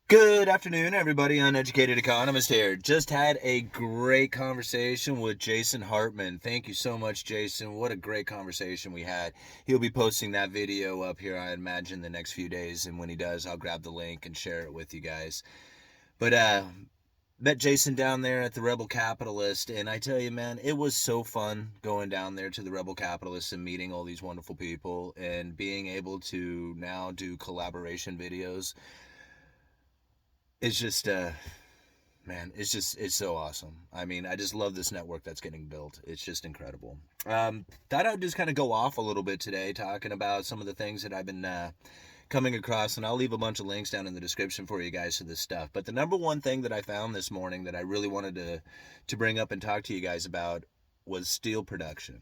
Good afternoon, everybody. Uneducated Economist here. Just had a great conversation with Jason Hartman. Thank you so much, Jason. What a great conversation we had. He'll be posting that video up here, I imagine, the next few days. And when he does, I'll grab the link and share it with you guys. But met Jason down there at the Rebel Capitalist, and I tell you, man, it was so fun going down there to the Rebel Capitalist and meeting all these wonderful people and being able to now do collaboration videos. It's just man, it's so awesome. I mean, I just love this network that's getting built. It's just incredible. Thought I'd just kind of go off a little bit today, talking about some of the things that I've been coming across, and I'll leave a bunch of links down in the description for you guys to this stuff. But the number one thing that I found this morning that I really wanted to bring up and talk to you guys about was steel production.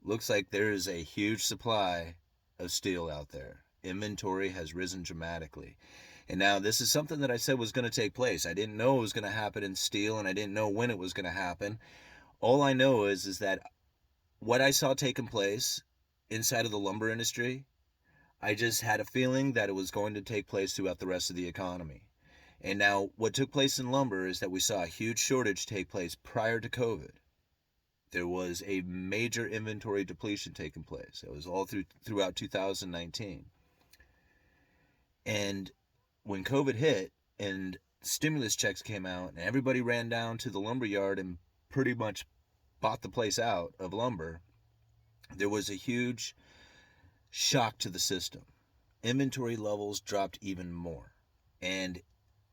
Looks like there is a huge supply of steel out there. Inventory has risen dramatically. And now this is something that I said was going to take place. I didn't know it was going to happen in steel, and I didn't know when it was going to happen. All I know is that what I saw taking place inside of the lumber industry, I just had a feeling that it was going to take place throughout the rest of the economy. And now what took place in lumber is that we saw a huge shortage take place prior to COVID. There was a major inventory depletion taking place. It was all throughout 2019. And when COVID hit and stimulus checks came out and everybody ran down to the lumber yard and pretty much bought the place out of lumber, there was a huge shock to the system. Inventory levels dropped even more. And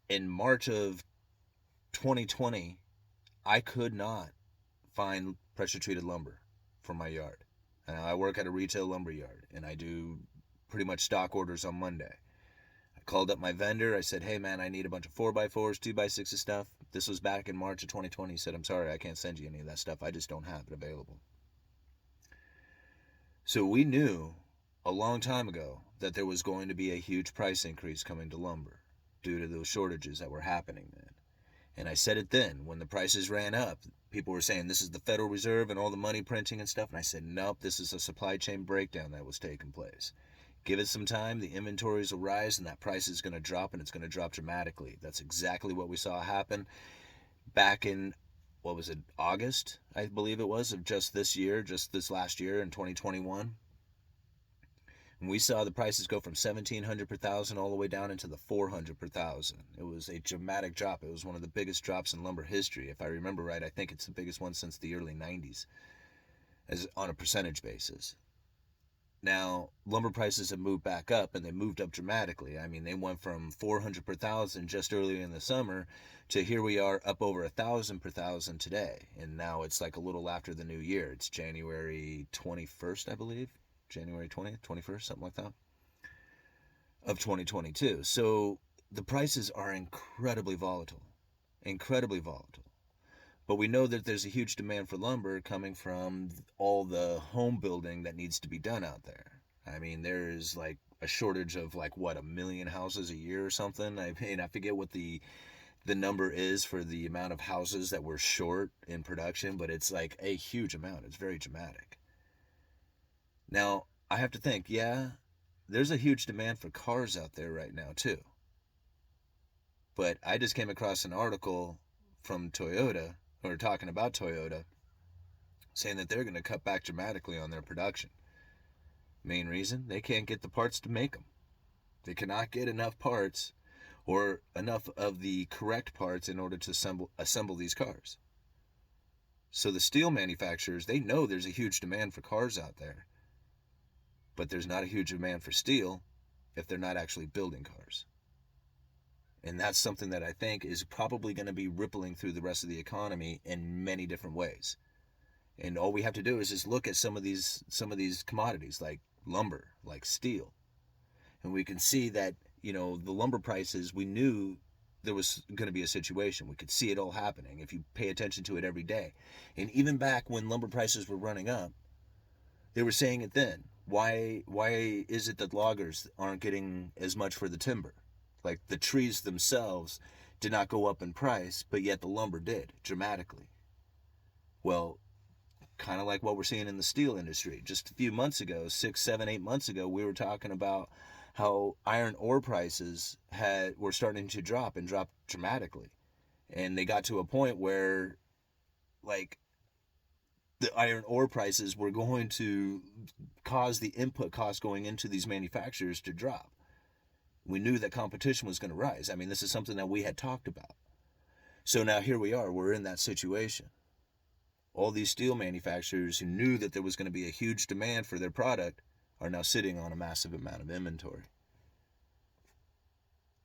in March of 2020, I could not find pressure treated lumber for my yard. I work at a retail lumber yard, and I do pretty much stock orders on Monday. I called up my vendor. I said, hey, man, I need a bunch of 4x4s, 2x6s stuff. This was back in March of 2020. He said, I'm sorry, I can't send you any of that stuff. I just don't have it available. So we knew a long time ago that there was going to be a huge price increase coming to lumber due to those shortages that were happening then. And I said it then, when the prices ran up, people were saying this is the Federal Reserve and all the money printing and stuff. And I said, nope, this is a supply chain breakdown that was taking place. Give it some time, the inventories will rise, and that price is going to drop, and it's going to drop dramatically. That's exactly what we saw happen back in, what was it, August, I believe it was, of just this last year in 2021. And we saw the prices go from $1,700 per thousand all the way down into the $400 per thousand. It was a dramatic drop. It was one of the biggest drops in lumber history. If I remember right, I think it's the biggest one since the early 90s, as on a percentage basis. Now, lumber prices have moved back up, and they moved up dramatically. I mean, they went from $400 per thousand just earlier in the summer to here we are up over $1,000 per thousand today. And now it's like a little after the new year. It's January 21st, I believe. January 20th, 21st, something like that, of 2022. So the prices are incredibly volatile. But we know that there's a huge demand for lumber coming from all the home building that needs to be done out there. I mean, there's like a shortage of like, what, 1 million houses a year or something? I mean, I forget what the number is for the amount of houses that we're short in production, but it's like a huge amount. It's very dramatic. Now, I have to think, yeah, there's a huge demand for cars out there right now, too. But I just came across an article from Toyota, or talking about Toyota, saying that they're going to cut back dramatically on their production. Main reason? They can't get the parts to make them. They cannot get enough parts or enough of the correct parts in order to assemble these cars. So the steel manufacturers, they know there's a huge demand for cars out there. But there's not a huge demand for steel if they're not actually building cars. And that's something that I think is probably going to be rippling through the rest of the economy in many different ways. And all we have to do is just look at some of these commodities like lumber, like steel. And we can see that, the lumber prices, we knew there was going to be a situation. We could see it all happening if you pay attention to it every day. And even back when lumber prices were running up, they were saying it then. Why is it that loggers aren't getting as much for the timber? Like the trees themselves did not go up in price, but yet the lumber did dramatically. Well, kind of like what we're seeing in the steel industry. Just a few months ago, 6, 7, 8 months ago, we were talking about how iron ore prices were starting to drop and drop dramatically. And they got to a point where, like, the iron ore prices were going to cause the input cost going into these manufacturers to drop. We knew that competition was going to rise. I mean, this is something that we had talked about. So now here we are. We're in that situation. All these steel manufacturers who knew that there was going to be a huge demand for their product are now sitting on a massive amount of inventory.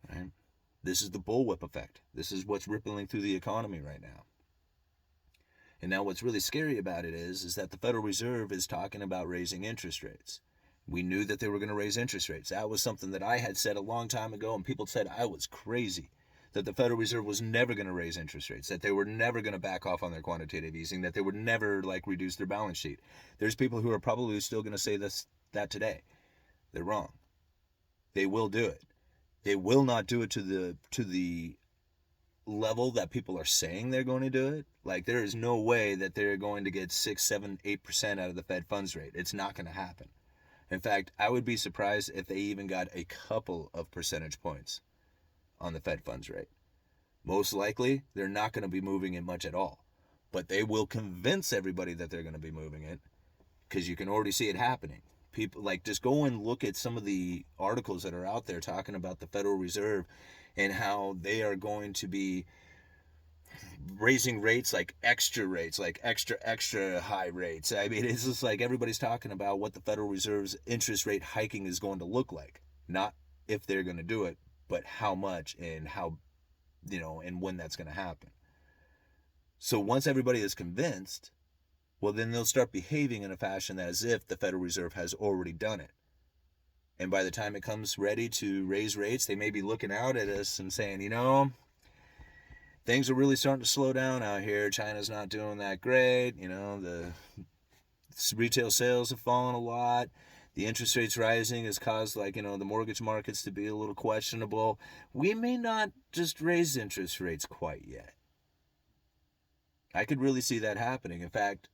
Right? This is the bullwhip effect. This is what's rippling through the economy right now. And now what's really scary about it is that the Federal Reserve is talking about raising interest rates. We knew that they were going to raise interest rates. That was something that I had said a long time ago, and people said I was crazy, that the Federal Reserve was never going to raise interest rates, that they were never going to back off on their quantitative easing, that they would never reduce their balance sheet. There's people who are probably still going to say that today. They're wrong. They will do it. They will not do it to the level that people are saying they're going to do it. Like, there is no way that they're going to get 6, 7, 8% out of the Fed funds rate. It's not going to happen. In fact, I would be surprised if they even got a couple of percentage points on the Fed funds rate. Most likely, they're not going to be moving it much at all. But they will convince everybody that they're going to be moving it, because you can already see it happening. People, just go and look at some of the articles that are out there talking about the Federal Reserve and how they are going to be raising rates, like extra high rates. I mean, it's just like everybody's talking about what the Federal Reserve's interest rate hiking is going to look like. Not if they're going to do it, but how much and how, and when that's going to happen. So once everybody is convinced, well, then they'll start behaving in a fashion as if the Federal Reserve has already done it. And by the time it comes ready to raise rates, they may be looking out at us and saying, things are really starting to slow down out here. China's not doing that great. The retail sales have fallen a lot. The interest rates rising has caused, the mortgage markets to be a little questionable. We may not just raise interest rates quite yet. I could really see that happening. In fact,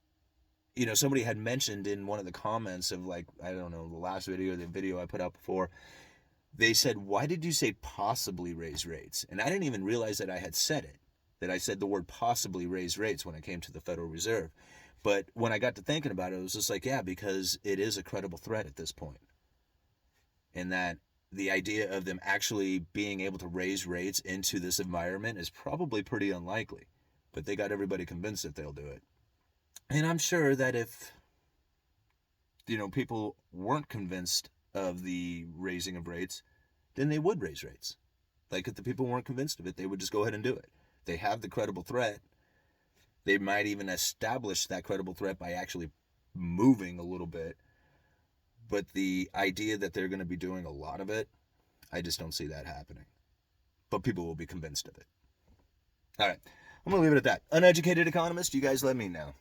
somebody had mentioned in one of the comments of, I don't know, the last video, the video I put out before, they said, why did you say possibly raise rates? And I didn't even realize that I had said it, that I said the word possibly raise rates when it came to the Federal Reserve. But when I got to thinking about it, it was just yeah, because it is a credible threat at this point. And that the idea of them actually being able to raise rates into this environment is probably pretty unlikely. But they got everybody convinced that they'll do it. And I'm sure that if, people weren't convinced of the raising of rates, then they would raise rates. If the people weren't convinced of it, they would just go ahead and do it. They have the credible threat. They might even establish that credible threat by actually moving a little bit. But the idea that they're going to be doing a lot of it, I just don't see that happening. But people will be convinced of it. All right. I'm going to leave it at that. Uneducated Economist, you guys let me know.